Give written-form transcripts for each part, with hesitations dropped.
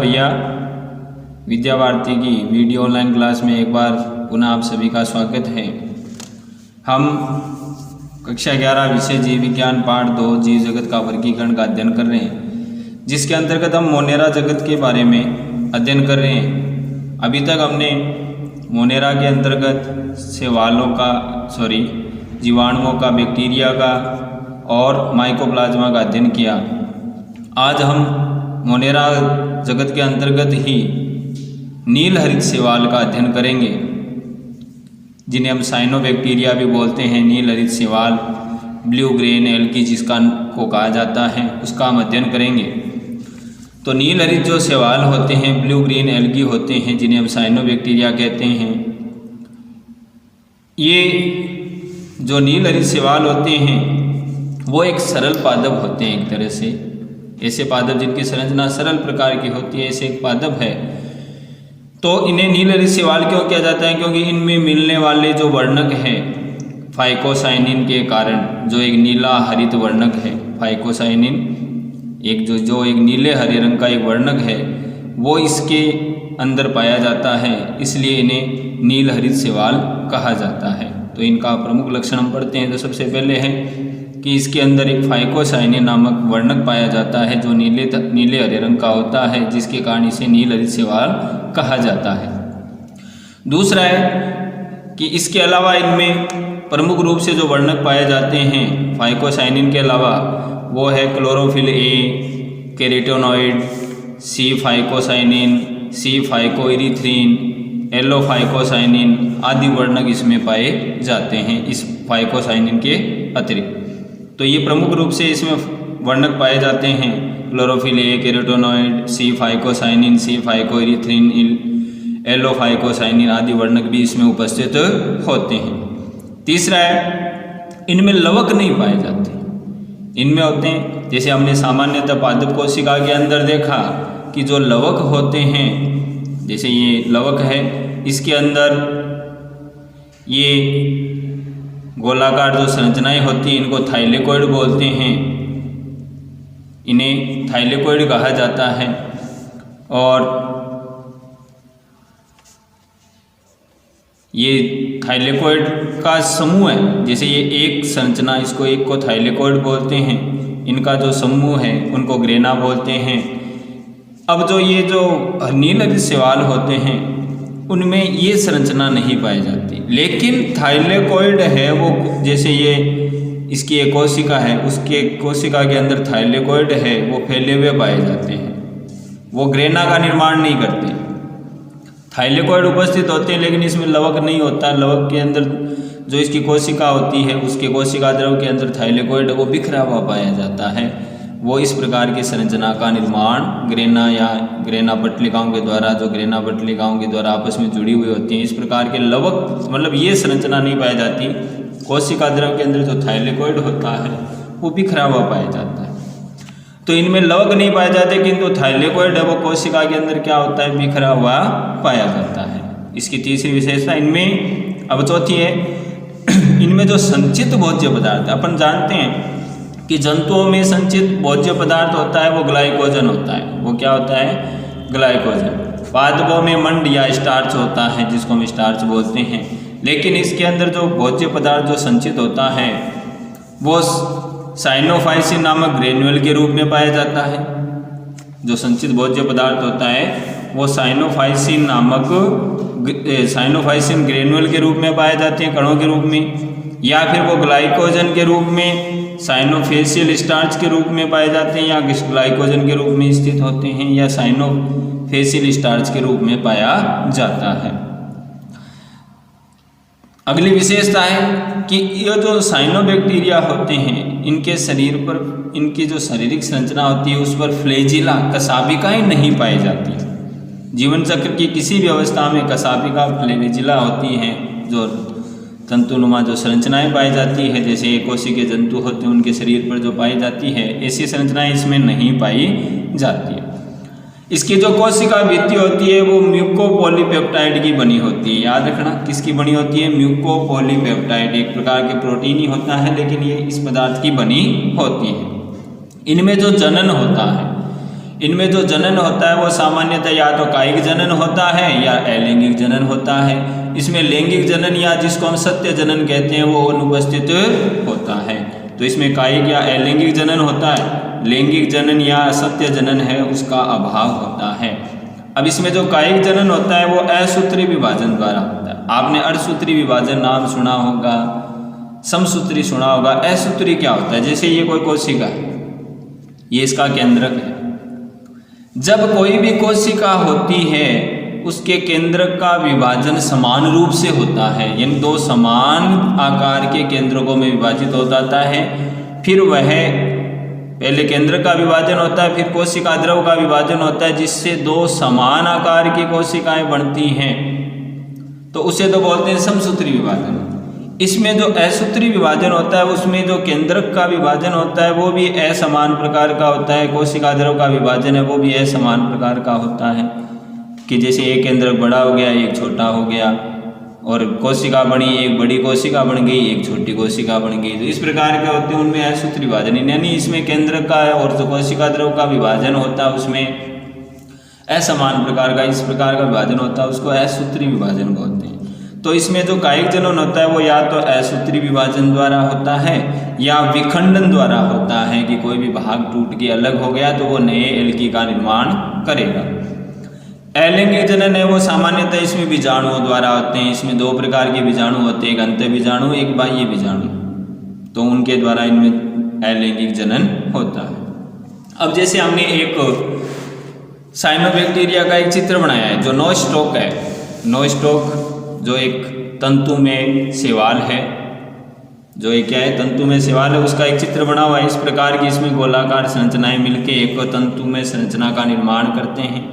भैया, विद्या भारती की video online class में एक बार पुनः आप सभी का स्वागत है। हम कक्षा 11 विषय जीव विज्ञान पाठ 2 जीव जगत का वर्गीकरण का अध्ययन कर रहे हैं, जिसके अंतर्गत हम मोनेरा जगत के बारे में अध्ययन कर रहे हैं। अभी तक हमने मोनेरा के अंतर्गत जीवाणुओं का, बैक्टीरिया का और माइकोप्लाज्मा का अध्ययन किया। आज हम मोनेरा जगत के अंतर्गत ही नील हरित शैवाल का अध्ययन करेंगे, जिन्हें हम साइनोबैक्टीरिया भी बोलते हैं। नील हरित शैवाल, ब्लू ग्रेन एल्गी जिसका को कहा जाता है, उसका हम अध्ययन करेंगे। तो नील हरित जो शैवाल होते हैं, ब्लू ग्रीन एल्गी होते हैं, जिन्हें हम साइनोबैक्टीरिया कहते हैं। ये जो नील हरित शैवाल होते हैं वो एक सरल पादप होते हैं। एक तरह से ऐसे पादप जिनकी संरचना सरल प्रकार की होती है, ऐसे एक पादप है। तो इन्हें नील हरित शैवाल क्यों किया जाता है? क्योंकि इनमें मिलने वाले जो वर्णक हैं फाइकोसाइनिन के कारण, जो एक नीला हरित वर्णक है, फाइकोसाइनिन एक जो एक नीले हरे रंग का एक वर्णक है, वो इसके अंदर पाया जाता है, इसलिए इन्हें नील हरित शैवाल कहा जाता है। तो इनका प्रमुख लक्षण हम पढ़ते हैं। तो सबसे पहले है कि इसके अंदर एक फाइकोसाइनिन नामक वर्णक पाया जाता है, जो नीले हरे रंग का होता है, जिसके कारण इसे नील हरित शैवाल कहा जाता है। दूसरा है कि इसके अलावा इनमें प्रमुख रूप से जो वर्णक पाए जाते हैं फाइकोसाइनिन के अलावा, वो है chlorophyll A, carotenoid, C phycocyanin, C फाइकोइरिथ्रिन, yellow phycocyanin आदि वर्णक इसमें पाए जाते हैं, इस फाइकोसाइनिन के अतिरिक्त। तो ये प्रमुख रूप से इसमें वर्णक पाए जाते हैं, chlorophyll A, carotenoid, C phycocyanin, C फाइकोइरिथ्रिन, yellow phycocyanin आदि वर्णक भी इसमें उपस्थित होते हैं। तीसरा है इनमें लवक नहीं पाए जाते। इनमें होते हैं, जैसे हमने सामान्यतः पादप कोशिका के अंदर देखा कि जो लवक होते हैं, जैसे ये लवक है, इसके अंदर ये गोलाकार जो संरचनाएं होती हैं, इनको थाइलेकोइड बोलते हैं। इन्हें थाइलेकोइड कहा जाता है। और ये थाइलेकोइड का समूह है, जैसे ये एक संरचना, इसको एक को थाइलेकोइड बोलते हैं, इनका जो समूह है उनको ग्रेना बोलते हैं। अब जो नील हरित शैवाल होते हैं उनमें ये संरचना नहीं पाई जाती, लेकिन थाइलेकोइड है वो, जैसे ये इसकी एक कोशिका है, उसके कोशिका के अंदर थाइलेकोइड है, वो फैले हुए पाए जाते हैं। वो ग्रेना का निर्माण नहीं करते। थाइलेकोइड उपस्थित होते हैं, लेकिन इसमें लवक नहीं होता। लवक के अंदर जो इसकी कोशिका होती है, उसके कोशिका द्रव के अंदर थाइलेकोइड वो बिखरा हुआ पाया जाता है। वो इस प्रकार की संरचना का निर्माण ग्रेना या ग्रेना पटलिकाओं के द्वारा, जो ग्रेना पटलिकाओं के द्वारा आपस में जुड़ी हुई होती हैं, इस प्रकार के लवक मतलब ये संरचना नहीं पाई जाती। कोशिका द्रव के अंदर जो थाइलेकोइड होता है वो बिखरा हुआ पाया जाता है। तो इनमें लवक नहीं पाए जाते, किंतु थाइलेकोइड है वो कोशिका के अंदर क्या होता है, बिखरा हुआ पाया जाता है। इसकी तीसरी विशेषता इनमें। अब चौथी है इनमें जो संचित भोज्य पदार्थ, अपन जानते हैं कि जंतुओं में संचित भोज्य पदार्थ होता है वो ग्लाइकोजन होता है। वो क्या होता है? ग्लाइकोजन। पादपों में मंड या स्टार्च होता है, जिसको हम स्टार्च बोलते हैं। लेकिन इसके अंदर जो भोज्य पदार्थ जो संचित होता है वो साइनोफाइसिन नामक ग्रेन्यूल के रूप में पाया जाता है। जो संचित भोज्य पदार्थ होता है वो साइनोफाइसिन ग्रेन्यूल के रूप में पाए जाते हैं, कणों के रूप में, या फिर वो ग्लाइकोजन के रूप में साइनोफेसियल स्टार्च के रूप में पाए जाते हैं, या ग्लाइकोजन के रूप में स्थित होते हैं, या साइनोफेसियल स्टार्च के रूप में पाया जाता है। अगली विशेषता है कि ये जो साइनोबैक्टीरिया होते हैं, इनके शरीर पर, इनकी जो शारीरिक संरचना होती है उस पर फ्लैजिला, कशाभिकाएं नहीं पाई जाती। जीवन चक्र की किसी भी अवस्था में कशाभिका, फ्लैजिला होती हैं, जो तंतुनुमा जो संरचनाएं पाई जाती है, जैसे कोशिकीय जंतु होते हैं उनके शरीर पर जो पाई जाती है, ऐसी संरचनाएं इसमें नहीं पाई जाती है। इसकी जो कोशिका भित्ति होती है वो म्यूकोपॉलीपेप्टाइड की बनी होती है। याद रखना, किसकी बनी होती है? म्यूकोपॉलीपेप्टाइड। एक प्रकार के प्रोटीन ही होता है, लेकिन ये इस पदार्थ की बनी होती है। इनमें जो जनन होता है, इनमें जो जनन होता है वो सामान्यतः या तो कायिक जनन होता है या अलैंगिक जनन होता है। इसमें लैंगिक जनन या जिसको हम सत्य जनन कहते हैं वो अनुपस्थित होता है। तो इसमें कायिक या अलैंगिक जनन होता है, लैंगिक जनन या सत्य जनन है उसका अभाव होता है। अब इसमें जो कायिक जनन होता है वो असूत्री विभाजन द्वारा होता है। आपने अर्धसूत्री विभाजन नाम सुना होगा, समसूत्री सुना होगा। असूत्री क्या होता है? जैसे ये कोई कोशिका है, ये इसका केंद्रक है। जब कोई भी कोशिका होती है उसके केंद्रक का विभाजन समान रूप से होता है, यानी दो समान आकार के केंद्रकों में विभाजित हो जाता है। फिर वह पहले केंद्रक का विभाजन होता है, फिर कोशिका द्रव का विभाजन होता है, जिससे दो समान आकार की कोशिकाएं बनती हैं, तो उसे तो बोलते हैं समसूत्री विभाजन। इसमें जो असूत्री विभाजन होता है उसमें जो केंद्रक का विभाजन होता है वो भी असमान प्रकार का होता है, कोशिका द्रव का विभाजन है वो भी असमान प्रकार का होता है, कि जैसे एक केंद्रक बड़ा हो गया, एक छोटा हो गया, और कोशिका बनी, एक बड़ी कोशिका बन गई, एक छोटी कोशिका बन गई। तो इस प्रकार के होते हैं उनमें असूत्री विभाजन, यानी इसमें केंद्रक का और जो कोशिका द्रव का विभाजन होता है उसमें असमान प्रकार का इस प्रकार का विभाजन होता है, उसको असूत्री विभाजन बोलते हैं। तो इसमें जो कायिक जनन होता है वो या तो असूत्री विभाजन द्वारा होता है या विखंडन द्वारा होता है, कि कोई भी भाग टूट के अलग हो गया तो वो नए एल्की का निर्माण करेगा। अलैंगिक जनन है वो सामान्यतः इसमें बीजाणुओं द्वारा होते हैं। इसमें दो प्रकार के बीजाणु होते हैं, एक अंत बीजाणु, एक बाह्य बीजाणु, तो उनके द्वारा इनमें अलैंगिक जनन होता है। अब जैसे हमने एक साइनोबैक्टीरिया का एक चित्र बनाया है जो नोस्टॉक है। नोस्टॉक जो एक तंतु में शैवाल है, जो एक क्या है तंतु में शैवाल है, उसका एक चित्र बना हुआ है। इस प्रकार की इसमें गोलाकार संरचनाएं मिलकर एक तंतु में संरचना का निर्माण करते हैं।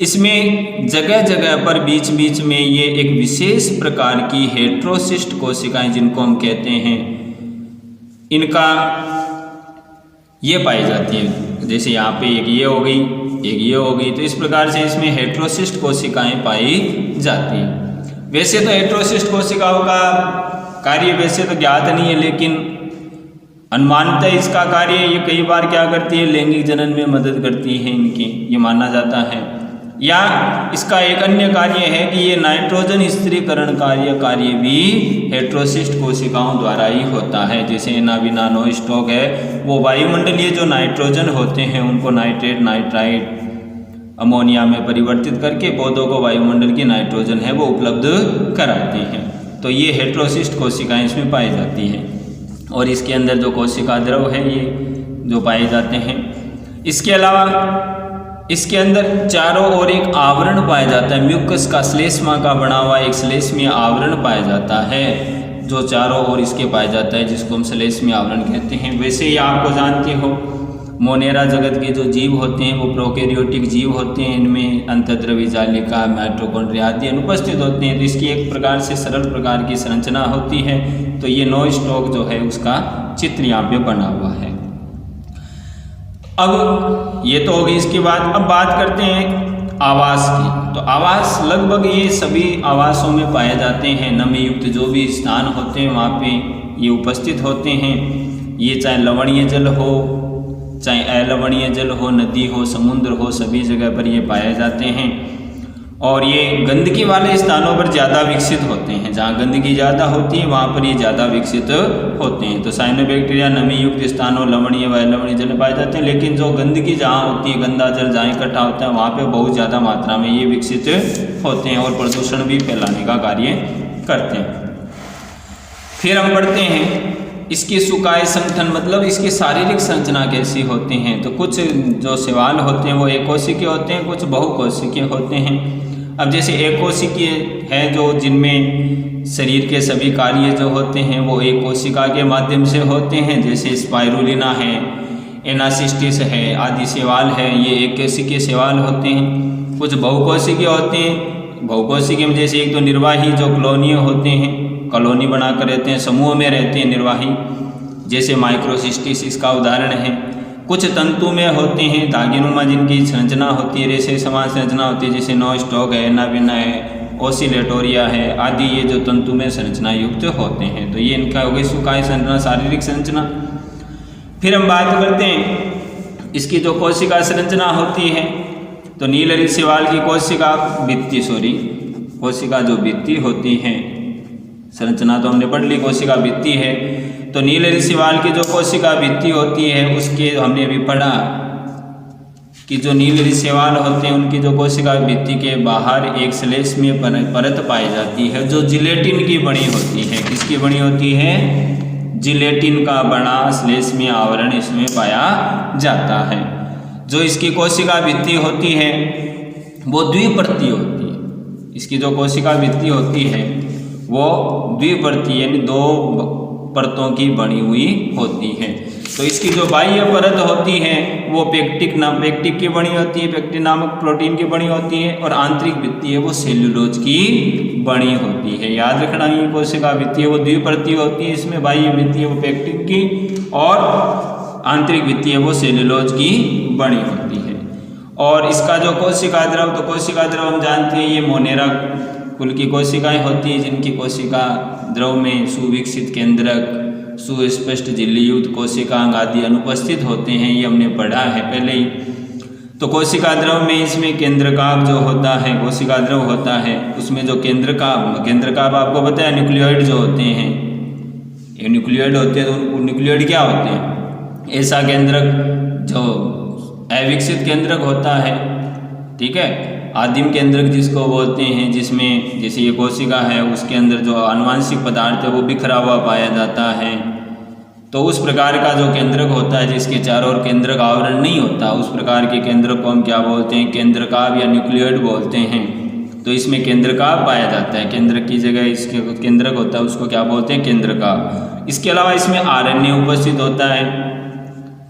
इसमें जगह जगह पर बीच बीच में ये एक विशेष प्रकार की हेट्रोसिस्ट कोशिकाएं जिनको हम कहते हैं, इनका ये पाई जाती है। जैसे यहाँ पे एक ये हो गई, एक ये हो गई, तो इस प्रकार से इसमें हेट्रोसिस्ट कोशिकाएं पाई जाती हैं। वैसे तो हेट्रोसिस्ट कोशिकाओं का कार्य वैसे तो ज्ञात नहीं है, लेकिन अनुमानतः इसका कार्य ये कई बार क्या करती है, लैंगिक जनन में मदद करती है इनकी, ये माना जाता है। या इसका एक अन्य कार्य है कि ये नाइट्रोजन स्थिरीकरण कार्य भी हेट्रोसिस्ट कोशिकाओं द्वारा ही होता है। जैसे एनाबिना नोस्टॉक है, वो वायुमंडलीय जो नाइट्रोजन होते हैं उनको नाइट्रेट, नाइट्राइट, अमोनिया में परिवर्तित करके पौधों को वायुमंडल की नाइट्रोजन है वो उपलब्ध कराती हैं। तो ये हेट्रोसिस्ट कोशिकाएं इसमें पाई जाती हैं, और इसके अंदर जो कोशिका द्रव है ये जो पाए जाते हैं। इसके अलावा इसके अंदर चारों ओर एक आवरण पाया जाता है, म्यूकस का, श्लेष्मा का बना हुआ एक श्लेष्मीय आवरण पाया जाता है, जो चारों ओर इसके पाया जाता है, जिसको हम श्लेष्मीय आवरण कहते हैं। वैसे ही आपको जानते हो मोनेरा जगत के जो जीव होते हैं वो प्रोकैरियोटिक जीव होते हैं, इनमें अंतःद्रव्य जालिका, माइटोकॉन्ड्रिया आदि अनुपस्थित होते हैं। तो इसकी एक प्रकार से सरल प्रकार की संरचना होती है। तो ये नोस्टॉक जो है उसका चित्र यहाँ पे बना हुआ है। अब ये तो हो गई। इसके बाद अब बात करते हैं आवास की। तो आवास लगभग ये सभी आवासों में पाए जाते हैं। नमी युक्त जो भी स्थान होते हैं वहाँ पे ये उपस्थित होते हैं। ये चाहे लवणीय जल हो, चाहे अलवणीय जल हो, नदी हो, समुद्र हो, सभी जगह पर ये पाए जाते हैं। और ये गंदगी वाले स्थानों पर ज़्यादा विकसित होते हैं। जहाँ गंदगी ज़्यादा होती है वहाँ पर ये ज़्यादा विकसित होते हैं। तो साइनोबैक्टीरिया नमी युक्त स्थानों, लवणीय व अलवणीय जल पाए जाते हैं। लेकिन जो गंदगी जहाँ होती है, गंदा जल जहाँ इकट्ठा होता है, वहाँ पे बहुत ज़्यादा मात्रा में ये विकसित होते हैं और प्रदूषण भी फैलाने का कार्य करते हैं। फिर हम पढ़ते हैं इसकी सुकाय संगठन, मतलब इसकी शारीरिक संरचना कैसी होती हैं। तो कुछ जो शैवाल होते हैं वो एकोशिकीय होते हैं, कुछ बहुकोशिकीय होते हैं। अब जैसे एकोशिकीय है जो जिनमें शरीर के सभी कार्य जो होते हैं वो एक कोशिका के माध्यम से होते हैं, जैसे स्पाइरुलिना है, एनासिस्टिस है आदि शैवाल है, ये एक कोशिकीय शैवाल होते हैं। कुछ बहुकोशिकीय होते हैं। बहुकोशिकीय में जैसे एक तो निर्वाही जो कॉलोनीय होते हैं, कॉलोनी बनाकर रहते हैं, समूह में रहते हैं निर्वाही, जैसे माइक्रोसिस्टिस इसका उदाहरण है। कुछ तंतु में होते हैं, धागेनुमा जिनकी संरचना होती है, रेशे समान संरचना होती है, जैसे नोस्टॉक है, एनाबिना है, ओसिलेटोरिया है आदि, ये जो तंतु में संरचना युक्त होते हैं। तो ये इनका हो गई सुकाय संरचना, शारीरिक संरचना। फिर हम बात करते हैं इसकी जो कोशिका संरचना होती है तो नीलहरी शैवाल की कोशिका कोशिका जो भित्ति होती है, संरचना तो हमने पढ़ ली, कोशिका भित्ति है। तो नीलहरी शैवाल की जो कोशिका भित्ति होती है उसके हमने अभी पढ़ा कि जो नीलहरी शैवाल होते हैं उनकी जो कोशिका भित्ति के बाहर एक श्लेष्मीय परत पाई जाती है जो जिलेटिन की बनी होती है। किसकी बनी होती है? जिलेटिन का बना श्लेष्मीय आवरण इसमें पाया जाता है। जो इसकी कोशिका भित्ति होती है वो द्विपर्तीय होती है। इसकी जो कोशिका भित्ति होती है वो द्विपर्तीय यानी 2 परतों की बनी हुई होती है। तो इसकी जो बाह्य परत होती है वो पेक्टिक की बनी होती है, पेक्टिन नामक प्रोटीन की बनी होती है, और आंतरिक भित्ति है वो सेल्यूलोज की बनी होती है। याद रखना, ये कोशिका भित्ति है वो द्विपर्तीय होती है, इसमें बाह्य भित्ति है वो पेक्टिन की और आंतरिक भित्ति है वो सेल्यूलोज की बनी होती है। और इसका जो कोशिका द्रव, तो कोशिका द्रव हम जानते हैं ये मोनेरा कुल की कोशिकाएं होती हैं जिनकी कोशिका द्रव में सुविकसित केंद्रक, सुस्पष्ट झिल्लीयुक्त कोशिकांग आदि अनुपस्थित होते हैं। ये हमने पढ़ा है पहले ही। तो कोशिका द्रव में इसमें केंद्रकाभ जो होता है, कोशिका द्रव होता है उसमें जो केंद्रकाभ आपको पता है न्यूक्लियोइड जो होते हैं, ये न्यूक्लियोइड होते हैं। तो न्यूक्लियोइड क्या होते हैं? ऐसा केंद्रक जो अविकसित केंद्रक होता है, ठीक है, आदिम केंद्रक जिसको बोलते हैं, जिसमें जैसे ये कोशिका है उसके अंदर जो आनुवांशिक पदार्थ है वो बिखरा हुआ पाया जाता है। तो उस प्रकार का जो केंद्रक होता है जिसके चारों ओर केंद्रक आवरण नहीं होता, उस प्रकार के केंद्रक को हम क्या बोलते हैं? केंद्रकाभ या न्यूक्लियोइड बोलते हैं। तो इसमें केंद्रकाभ पाया जाता है, केंद्रक की जगह इसके केंद्रक होता है उसको क्या बोलते हैं? केंद्रकाभ। इसके अलावा इसमें आरएनए उपस्थित होता है,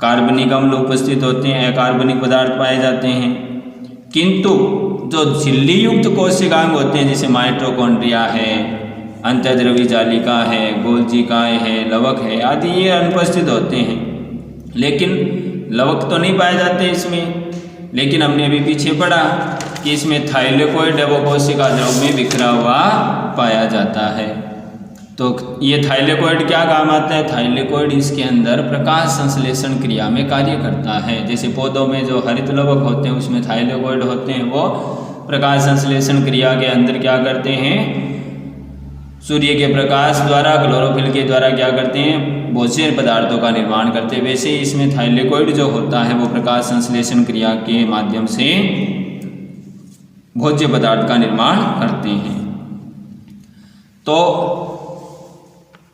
कार्बनिक अम्ल उपस्थित होते हैं, अकार्बनिक पदार्थ पाए जाते हैं। किंतु जो झिल्लीयुक्त कोशिकांग होते हैं जैसे माइटोकॉन्ड्रिया है, अंतःद्रवी जालिका है, गोल्जिकाएँ है, लवक है आदि, ये अनुपस्थित होते हैं। लेकिन लवक तो नहीं पाए जाते इसमें, लेकिन हमने अभी पीछे पढ़ा कि इसमें थाइलेकोइड है वो कोशिका द्रव में बिखरा हुआ पाया जाता है। तो ये थाइलेकोइड क्या काम आता है? थाइलेकोइड इसके अंदर प्रकाश संश्लेषण क्रिया में कार्य करता है। जैसे पौधों में जो हरित लवक होते हैं उसमें थाइलेकोइड होते हैं, वो प्रकाश संश्लेषण क्रिया के अंदर क्या करते हैं? सूर्य के प्रकाश द्वारा, क्लोरोफिल के द्वारा क्या करते हैं? भोज्य पदार्थों का निर्माण करते हैं। वैसे ही इसमें थाइलेकोइड जो होता है वो प्रकाश संश्लेषण क्रिया के माध्यम से भोज्य पदार्थ का निर्माण करते हैं। तो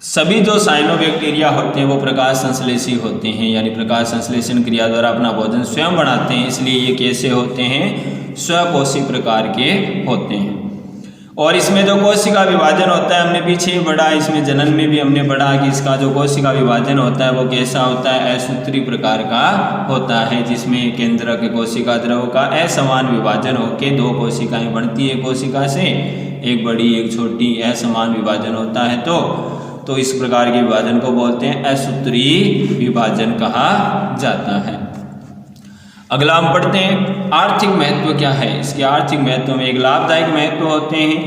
सभी जो साइनोबैक्टीरिया होते हैं वो प्रकाश संश्लेषी होते हैं, यानी प्रकाश संश्लेषण क्रिया द्वारा अपना भोजन स्वयं बनाते हैं। इसलिए ये कैसे होते हैं? स्वकोशी प्रकार के होते हैं। और इसमें जो कोशिका विभाजन होता है हमने पीछे ही पढ़ा, इसमें जनन में भी हमने पढ़ा कि इसका जो कोशिका विभाजन होता है वो कैसा होता है? असूत्री प्रकार का होता है, जिसमें केंद्रक कोशिका द्रव का असमान विभाजन होकर 2 कोशिकाएं बनती है कोशिका से, एक बड़ी एक छोटी, असमान विभाजन होता है। तो इस प्रकार के विभाजन को बोलते हैं असूत्री विभाजन कहा जाता है। अगला हम पढ़ते हैं आर्थिक महत्व क्या है। इसके आर्थिक महत्व में एक लाभदायक महत्व होते हैं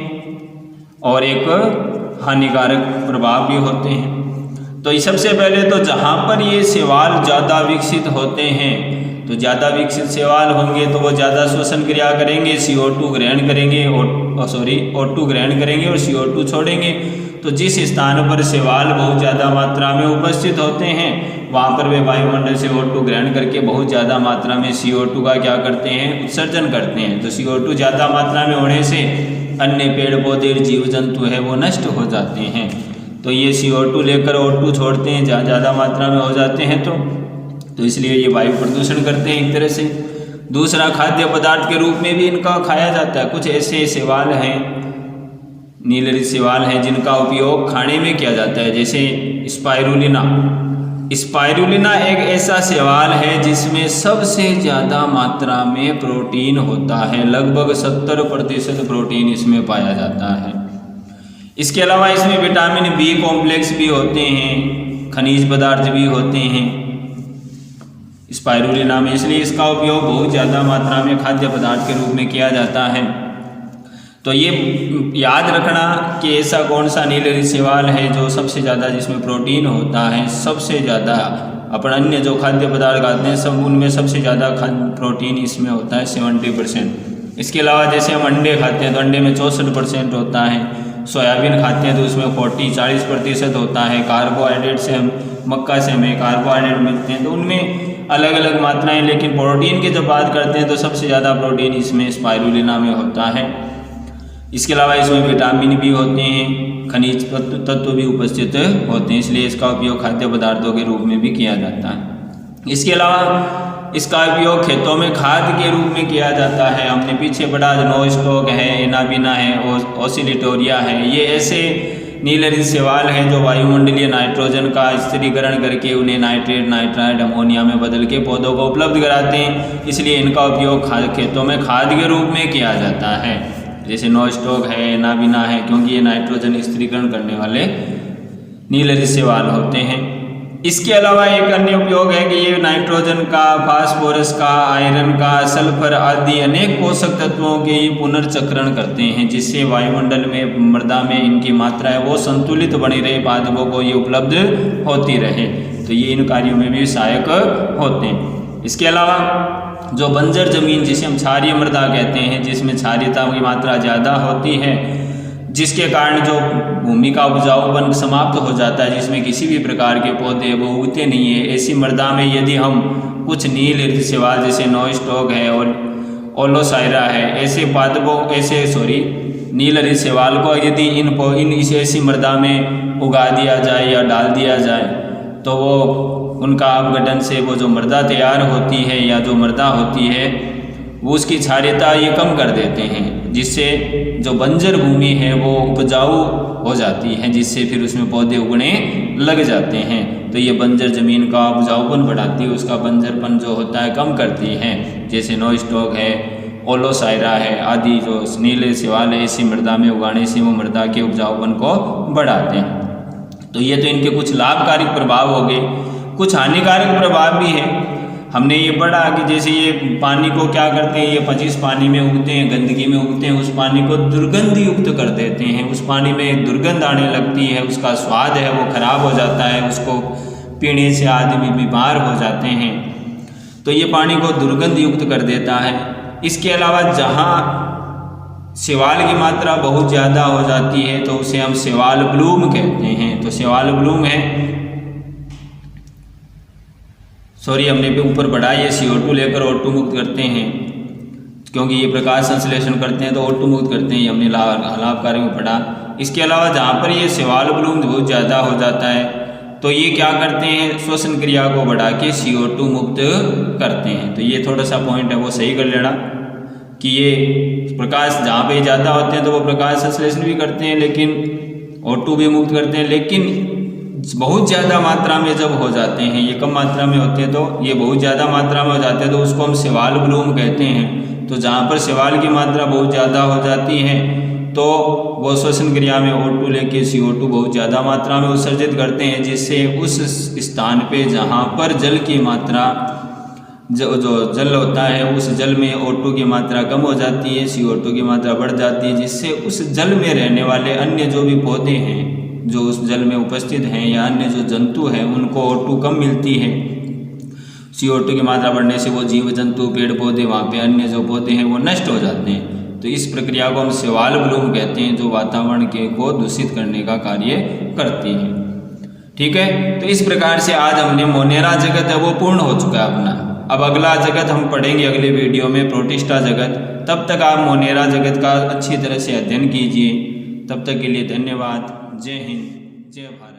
और एक हानिकारक प्रभाव भी होते हैं। तो सबसे पहले तो जहाँ पर ये शैवाल ज़्यादा विकसित होते हैं, तो ज़्यादा विकसित शैवाल होंगे तो वो ज़्यादा श्वसन क्रिया करेंगे, CO2 ग्रहण करेंगे, O2 ग्रहण करेंगे और CO2 छोड़ेंगे। तो जिस स्थान पर शैवाल बहुत ज़्यादा मात्रा में उपस्थित होते हैं वहाँ पर वे वायुमंडल से O2 ग्रहण करके बहुत ज़्यादा मात्रा में CO2 का क्या करते हैं? उत्सर्जन करते हैं। तो CO2 ज़्यादा मात्रा में होने से अन्य पेड़ पौधे जीव जंतु है वो नष्ट हो जाते हैं। तो ये CO2 लेकर O2 छोड़ते हैं, ज़्यादा मात्रा में हो जाते हैं तो इसलिए ये वायु प्रदूषण करते हैं एक तरह से। दूसरा, खाद्य पदार्थ के रूप में भी इनका खाया जाता है। कुछ ऐसे शैवाल हैं, नीलहरी शैवाल हैं जिनका उपयोग खाने में किया जाता है, जैसे स्पाइरुलिना। स्पाइरुलिना एक ऐसा शैवाल है जिसमें सबसे ज़्यादा मात्रा में प्रोटीन होता है, लगभग 70% प्रोटीन इसमें पाया जाता है। इसके अलावा इसमें विटामिन B कॉम्प्लेक्स भी होते हैं, खनिज पदार्थ भी होते हैं स्पाइरुलिना में, इसलिए इसका उपयोग बहुत ज़्यादा मात्रा में खाद्य पदार्थ के रूप में किया जाता है। तो ये याद रखना कि ऐसा कौन सा नीलहरी शैवाल है जो सबसे ज़्यादा, जिसमें प्रोटीन होता है, सबसे ज़्यादा अपन अन्य जो खाद्य पदार्थ खाते हैं सब उनमें सबसे ज़्यादा प्रोटीन इसमें होता है 70%। इसके अलावा जैसे हम अंडे खाते हैं तो अंडे में 64% होता है, सोयाबीन खाते हैं तो उसमें 40-40% होता है, कार्बोहाइड्रेट से हम मक्का से हमें कार्बोहाइड्रेट मिलते हैं तो उनमें अलग अलग मात्राएं। लेकिन प्रोटीन की जब बात करते हैं तो सबसे ज़्यादा प्रोटीन इसमें स्पाइरुलिना में होता है। इसके अलावा इसमें विटामिन भी होते हैं, खनिज तत्व भी उपस्थित होते हैं, इसलिए इसका उपयोग खाद्य पदार्थों के रूप में भी किया जाता है। इसके अलावा इसका उपयोग खेतों में खाद के रूप में किया जाता है। हमने पीछे पढ़ा नो स्टॉक है, एनाबिना है, ओसिलिटोरिया है, ये ऐसे नीलहरित शैवाल हैं जो वायुमंडलीय नाइट्रोजन का स्थिरीकरण करके उन्हें नाइट्रेट, नाइट्राइड, अमोनिया में बदल के पौधों को उपलब्ध कराते हैं। इसलिए इनका उपयोग खेतों में खाद के रूप में किया जाता है। जैसे नो स्टॉक है, एनाबिना है, क्योंकि ये नाइट्रोजन स्थिरीकरण करने वाले नीलहरित शैवाल होते हैं। इसके अलावा एक अन्य उपयोग है कि ये नाइट्रोजन का, फास्फोरस का, आयरन का, सल्फर आदि अनेक पोषक तत्वों के पुनर्चक्रण करते हैं, जिससे वायुमंडल में, मृदा में इनकी मात्रा है वो संतुलित बनी रहे, पादपों को ये उपलब्ध होती रहे। तो ये इन कार्यों में भी सहायक होते हैं। इसके अलावा जो बंजर जमीन जिसे हम क्षारीय मृदा कहते हैं, जिसमें क्षारीयता की मात्रा ज़्यादा होती है, जिसके कारण जो भूमि का उपजाऊपन समाप्त हो जाता है, जिसमें किसी भी प्रकार के पौधे वो उगते नहीं है, ऐसी मृदा में यदि हम कुछ नीलहरित शैवाल जैसे नो स्टॉक है और ओलोसायरा है, ऐसे पादपों नीलहरित शैवाल को यदि इन ऐसी मृदा में उगा दिया जाए या डाल दिया जाए तो वो उनका अपघटन से वो जो मृदा तैयार होती है या जो मृदा होती है वो उसकी क्षारीयता ये कम कर देते हैं, जिससे जो बंजर भूमि है वो उपजाऊ हो जाती है, जिससे फिर उसमें पौधे उगने लग जाते हैं। तो ये बंजर ज़मीन का उपजाऊपन बढ़ाती है, उसका बंजरपन जो होता है कम करती है। जैसे नो स्टॉक है, ओलोसायरा है आदि जो नीले शैवाल है, ऐसी मृदा में उगाने से वो मृदा के उपजाऊपन को बढ़ाते हैं। तो ये तो इनके कुछ लाभकारी प्रभाव हो गए। कुछ हानिकारक प्रभाव भी है। हमने ये पढ़ा कि जैसे ये पानी को क्या करते हैं, ये जिस पानी में उगते हैं, गंदगी में उगते हैं, उस पानी को दुर्गंध युक्त कर देते हैं। उस पानी में दुर्गंध आने लगती है, उसका स्वाद है वो खराब हो जाता है, उसको पीने से आदमी बीमार हो जाते हैं। तो ये पानी को दुर्गंध युक्त कर देता है। इसके अलावा जहाँ शैवाल की मात्रा बहुत ज़्यादा हो जाती है तो उसे हम शैवाल ब्लूम कहते हैं। तो शैवाल ब्लूम है, हमने भी ऊपर बढ़ा, ये CO2 लेकर O2 मुक्त करते हैं, क्योंकि ये प्रकाश संश्लेषण करते हैं तो O2 मुक्त करते हैं, ये हमने लाभकारी में पढ़ा। इसके अलावा जहाँ पर ये शैवाल ब्लूम बहुत ज़्यादा हो जाता है तो ये क्या करते हैं, श्वसन क्रिया को बढ़ा के CO2 मुक्त करते हैं। तो ये थोड़ा सा पॉइंट है वो सही कर लेना कि ये प्रकाश जहाँ पे ज़्यादा होते हैं तो वो प्रकाश संश्लेषण भी करते हैं, लेकिन O2 भी मुक्त करते हैं। लेकिन बहुत ज़्यादा मात्रा में जब हो जाते हैं, ये कम मात्रा में होते हैं तो ये बहुत ज़्यादा मात्रा में हो जाते हैं तो उसको हम शैवाल ब्लूम कहते हैं। तो जहाँ पर शैवाल की मात्रा बहुत ज़्यादा हो जाती है तो वो श्वसन क्रिया में O2 लेके CO2 बहुत ज़्यादा मात्रा में उत्सर्जित करते हैं, जिससे उस स्थान पे जहाँ पर जल की मात्रा जो जल होता है उस जल में O2 की मात्रा कम हो जाती है, CO2 की मात्रा बढ़ जाती है, जिससे उस जल में रहने वाले अन्य जो भी पौधे हैं जो उस जल में उपस्थित हैं या अन्य जो जंतु हैं उनको O2 कम मिलती है। CO2 की मात्रा बढ़ने से वो जीव जंतु, पेड़ पौधे, वहाँ पे अन्य जो पौधे हैं वो नष्ट हो जाते हैं। तो इस प्रक्रिया को हम शैवाल ब्लूम कहते हैं, जो वातावरण को दूषित करने का कार्य करती है। ठीक है, तो इस प्रकार से आज हमने मोनेरा जगत है वो पूर्ण हो चुका है अपना। अब अगला जगत हम पढ़ेंगे अगले वीडियो में, प्रोटिस्टा जगत। तब तक आप मोनेरा जगत का अच्छी तरह से अध्ययन कीजिए। तब तक के लिए धन्यवाद। जय हिंद, जय भारत।